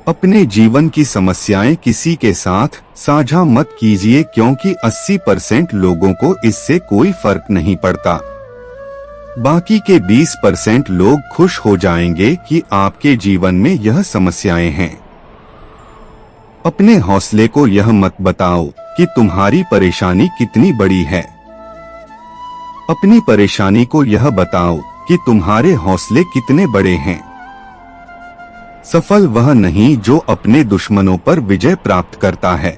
अपने जीवन की समस्याएं किसी के साथ साझा मत कीजिए, क्योंकि 80% लोगों को इससे कोई फर्क नहीं पड़ता। बाकी के 20% लोग खुश हो जाएंगे कि आपके जीवन में यह समस्याएं हैं। अपने हौसले को यह मत बताओ कि तुम्हारी परेशानी कितनी बड़ी है। अपनी परेशानी को यह बताओ कि तुम्हारे हौसले कितने बड़े हैं। सफल वह नहीं जो अपने दुश्मनों पर विजय प्राप्त करता है,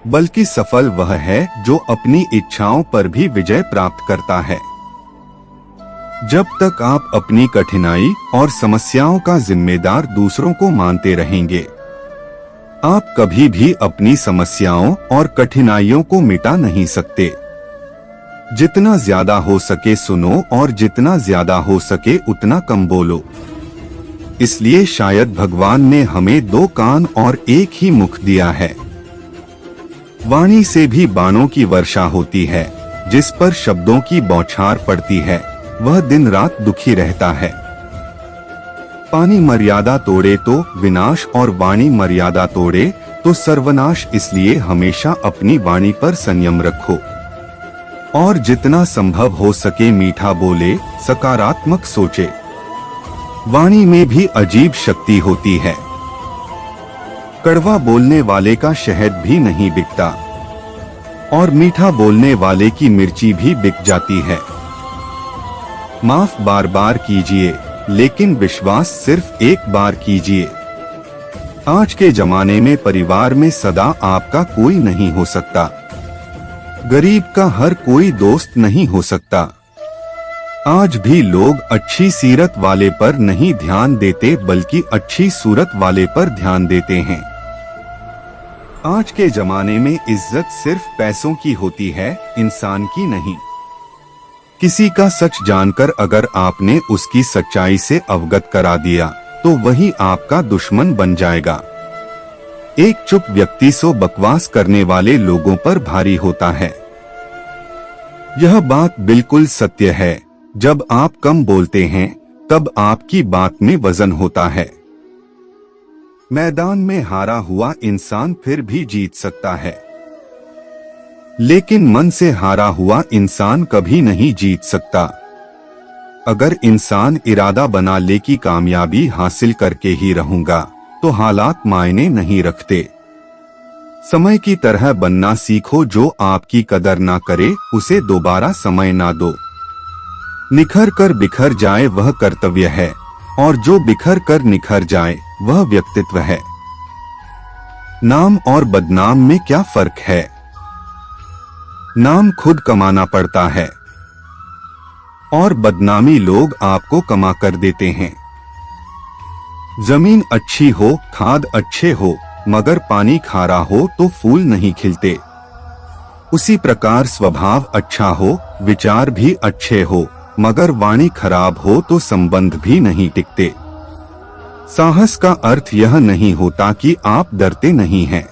बल्कि सफल वह है जो अपनी इच्छाओं पर भी विजय प्राप्त करता है। जब तक आप अपनी कठिनाई और समस्याओं का जिम्मेदार दूसरों को मानते रहेंगे, आप कभी भी अपनी समस्याओं और कठिनाइयों को मिटा नहीं सकते। जितना ज्यादा हो सके सुनो, और जितना ज्यादा हो सके उतना कम बोलो। इसलिए शायद भगवान ने हमें 2 कान और एक ही मुख दिया है। वाणी से भी बाणों की वर्षा होती है। जिस पर शब्दों की बौछार पड़ती है वह दिन रात दुखी रहता है। पानी मर्यादा तोड़े तो विनाश, और वाणी मर्यादा तोड़े तो सर्वनाश। इसलिए हमेशा अपनी वाणी पर संयम रखो और जितना संभव हो सके मीठा बोले, सकारात्मक सोचे। वाणी में भी अजीब शक्ति होती है। कड़वा बोलने वाले का शहद भी नहीं बिकता, और मीठा बोलने वाले की मिर्ची भी बिक जाती है। माफ बार बार कीजिए, लेकिन विश्वास सिर्फ एक बार कीजिए। आज के जमाने में परिवार में सदा आपका कोई नहीं हो सकता। गरीब का हर कोई दोस्त नहीं हो सकता। आज भी लोग अच्छी सीरत वाले पर नहीं ध्यान देते, बल्कि अच्छी सूरत वाले पर ध्यान देते हैं। आज के जमाने में इज्जत सिर्फ पैसों की होती है, इंसान की नहीं। किसी का सच जानकर अगर आपने उसकी सच्चाई से अवगत करा दिया तो वही आपका दुश्मन बन जाएगा। एक चुप व्यक्ति 100 बकवास करने वाले लोगों पर भारी होता है। यह बात बिल्कुल सत्य है। जब आप कम बोलते हैं तब आपकी बात में वजन होता है। मैदान में हारा हुआ इंसान फिर भी जीत सकता है, लेकिन मन से हारा हुआ इंसान कभी नहीं जीत सकता। अगर इंसान इरादा बना ले कि कामयाबी हासिल करके ही रहूंगा, तो हालात मायने नहीं रखते। समय की तरह बनना सीखो। जो आपकी कदर ना करे उसे दोबारा समय ना दो। निखर कर बिखर जाए वह कर्तव्य है, और जो बिखर कर निखर जाए वह व्यक्तित्व है। नाम और बदनाम में क्या फर्क है? नाम खुद कमाना पड़ता है, और बदनामी लोग आपको कमा कर देते हैं। जमीन अच्छी हो, खाद अच्छे हो, मगर पानी खारा हो तो फूल नहीं खिलते। उसी प्रकार स्वभाव अच्छा हो, विचार भी अच्छे हो, मगर वाणी खराब हो तो संबंध भी नहीं टिकते। साहस का अर्थ यह नहीं होता कि आप डरते नहीं हैं।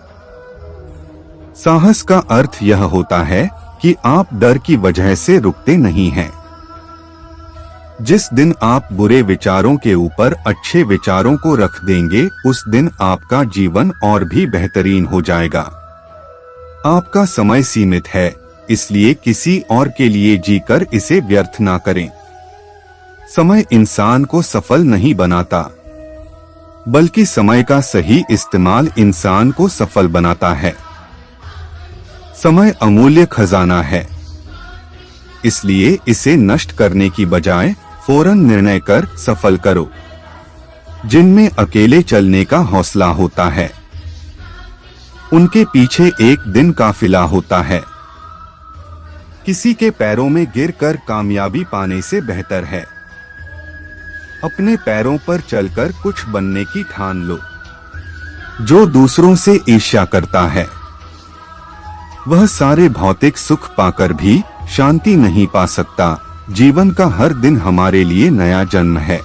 साहस का अर्थ यह होता है कि आप डर की वजह से रुकते नहीं हैं। जिस दिन आप बुरे विचारों के ऊपर अच्छे विचारों को रख देंगे, उस दिन आपका जीवन और भी बेहतरीन हो जाएगा। आपका समय सीमित है, इसलिए किसी और के लिए जीकर इसे व्यर्थ ना करें। समय इंसान को सफल नहीं बनाता, बल्कि समय का सही इस्तेमाल इंसान को सफल बनाता है। समय अमूल्य खजाना है, इसलिए इसे नष्ट करने की बजाय फौरन निर्णय कर सफल करो। जिनमें अकेले चलने का हौसला होता है, उनके पीछे एक दिन काफिला होता है। किसी के पैरों में गिरकर कामयाबी पाने से बेहतर है अपने पैरों पर चलकर कुछ बनने की ठान लो। जो दूसरों से ईर्ष्या करता है, वह सारे भौतिक सुख पाकर भी शांति नहीं पा सकता। जीवन का हर दिन हमारे लिए नया जन्म है,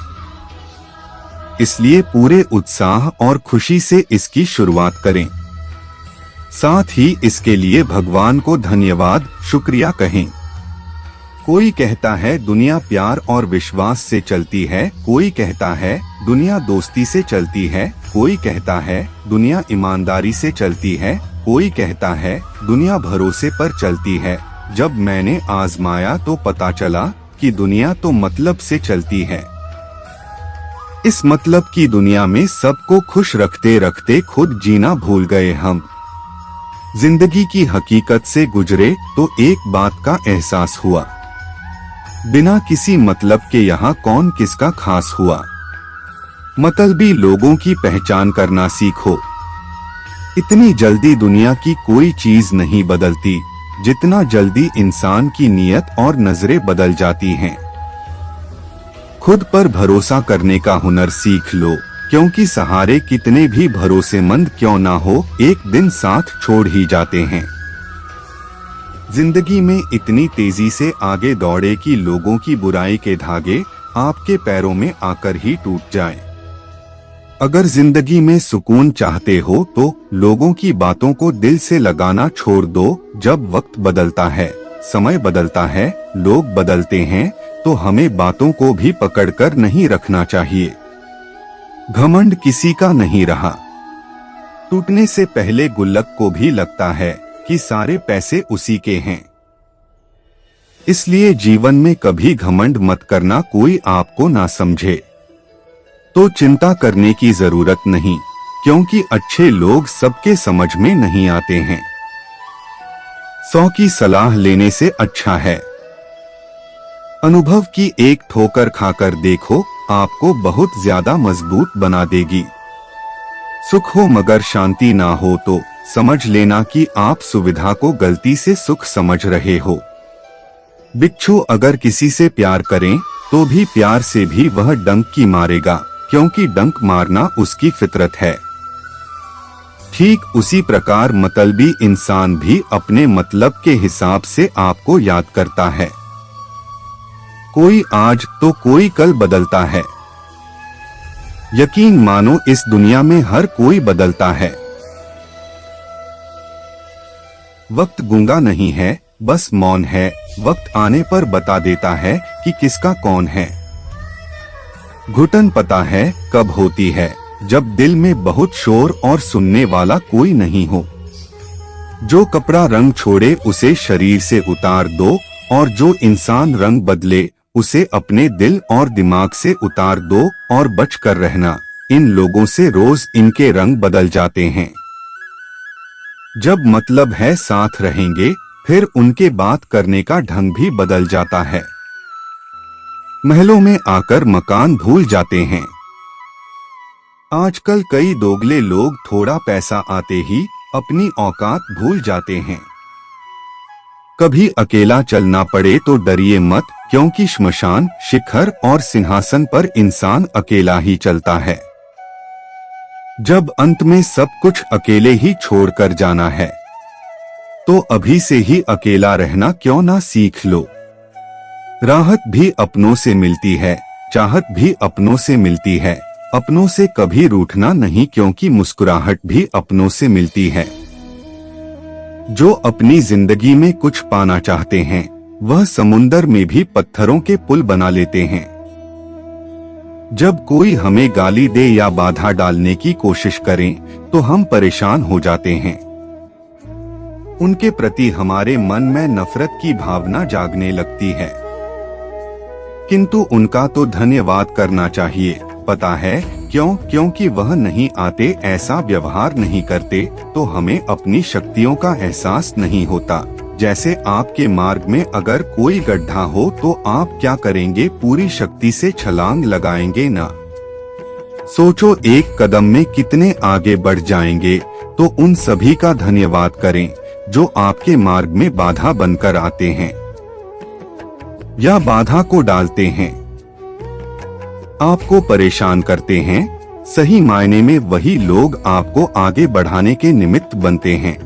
इसलिए पूरे उत्साह और खुशी से इसकी शुरुआत करें। साथ ही इसके लिए भगवान को धन्यवाद, शुक्रिया कहें। कोई कहता है दुनिया प्यार और विश्वास से चलती है, कोई कहता है दुनिया दोस्ती से चलती है, कोई कहता है दुनिया ईमानदारी से चलती है, कोई कहता है दुनिया भरोसे पर चलती है। जब मैंने आजमाया तो पता चला कि दुनिया तो मतलब से चलती है। इस मतलब की दुनिया में सबको खुश रखते रखते खुद जीना भूल गए हम। जिंदगी की हकीकत से गुजरे तो एक बात का एहसास हुआ, बिना किसी मतलब के यहाँ कौन किसका खास हुआ। मतलबी लोगों की पहचान करना सीखो। इतनी जल्दी दुनिया की कोई चीज नहीं बदलती जितना जल्दी इंसान की नीयत और नजरें बदल जाती हैं। खुद पर भरोसा करने का हुनर सीख लो, क्योंकि सहारे कितने भी भरोसेमंद क्यों ना हो, एक दिन साथ छोड़ ही जाते हैं। जिंदगी में इतनी तेजी से आगे दौड़े कि लोगों की बुराई के धागे आपके पैरों में आकर ही टूट जाएं। अगर जिंदगी में सुकून चाहते हो तो लोगों की बातों को दिल से लगाना छोड़ दो। जब वक्त बदलता है, समय बदलता है, लोग बदलते हैं, तो हमें बातों को भी पकड़कर नहीं रखना चाहिए। घमंड किसी का नहीं रहा। टूटने से पहले गुल्लक को भी लगता है कि सारे पैसे उसी के हैं। इसलिए जीवन में कभी घमंड मत करना। कोई आपको ना समझे तो चिंता करने की जरूरत नहीं, क्योंकि अच्छे लोग सबके समझ में नहीं आते हैं। 100 की सलाह लेने से अच्छा है अनुभव की एक ठोकर खाकर देखो, आपको बहुत ज्यादा मजबूत बना देगी। सुख हो मगर शांति ना हो तो समझ लेना कि आप सुविधा को गलती से सुख समझ रहे हो। बिच्छू अगर किसी से प्यार करें तो भी प्यार से भी वह डंक की मारेगा, क्योंकि डंक मारना उसकी फितरत है। ठीक उसी प्रकार मतलबी इंसान भी अपने मतलब के हिसाब से आपको याद करता है। कोई आज तो कोई कल बदलता है। यकीन मानो इस दुनिया में हर कोई बदलता है। वक्त गूंगा नहीं है, बस मौन है। वक्त आने पर बता देता है कि किसका कौन है। घुटन पता है कब होती है, जब दिल में बहुत शोर और सुनने वाला कोई नहीं हो। जो कपड़ा रंग छोड़े उसे शरीर से उतार दो, और जो इंसान रंग बदले उसे अपने दिल और दिमाग से उतार दो। और बच कर रहना, इन लोगों से रोज इनके रंग बदल जाते हैं। जब मतलब है साथ रहेंगे, फिर उनके बात करने का ढंग भी बदल जाता है। महलों में आकर मकान भूल जाते हैं। आजकल कई दोगले लोग थोड़ा पैसा आते ही अपनी औकात भूल जाते हैं। कभी अकेला चलना पड़े तो डरिए मत, क्योंकि श्मशान, शिखर और सिंहासन पर इंसान अकेला ही चलता है। जब अंत में सब कुछ अकेले ही छोड़कर जाना है, तो अभी से ही अकेला रहना क्यों ना सीख लो। राहत भी अपनों से मिलती है, चाहत भी अपनों से मिलती है। अपनों से कभी रूठना नहीं, क्योंकि मुस्कुराहट भी अपनों से मिलती है। जो अपनी जिंदगी में कुछ पाना चाहते हैं, वह समुंदर में भी पत्थरों के पुल बना लेते हैं। जब कोई हमें गाली दे या बाधा डालने की कोशिश करें, तो हम परेशान हो जाते हैं। उनके प्रति हमारे मन में नफरत की भावना जागने लगती है। किंतु उनका तो धन्यवाद करना चाहिए। पता है क्यों? क्योंकि वह नहीं आते, ऐसा व्यवहार नहीं करते, तो हमें अपनी शक्तियों का एहसास नहीं होता। जैसे आपके मार्ग में अगर कोई गड्ढा हो तो आप क्या करेंगे? पूरी शक्ति से छलांग लगाएंगे ना? सोचो एक कदम में कितने आगे बढ़ जाएंगे। तो उन सभी का धन्यवाद करें जो आपके मार्ग में बाधा बनकर आते हैं या बाधा को डालते हैं, आपको परेशान करते हैं। सही मायने में वही लोग आपको आगे बढ़ाने के निमित्त बनते हैं।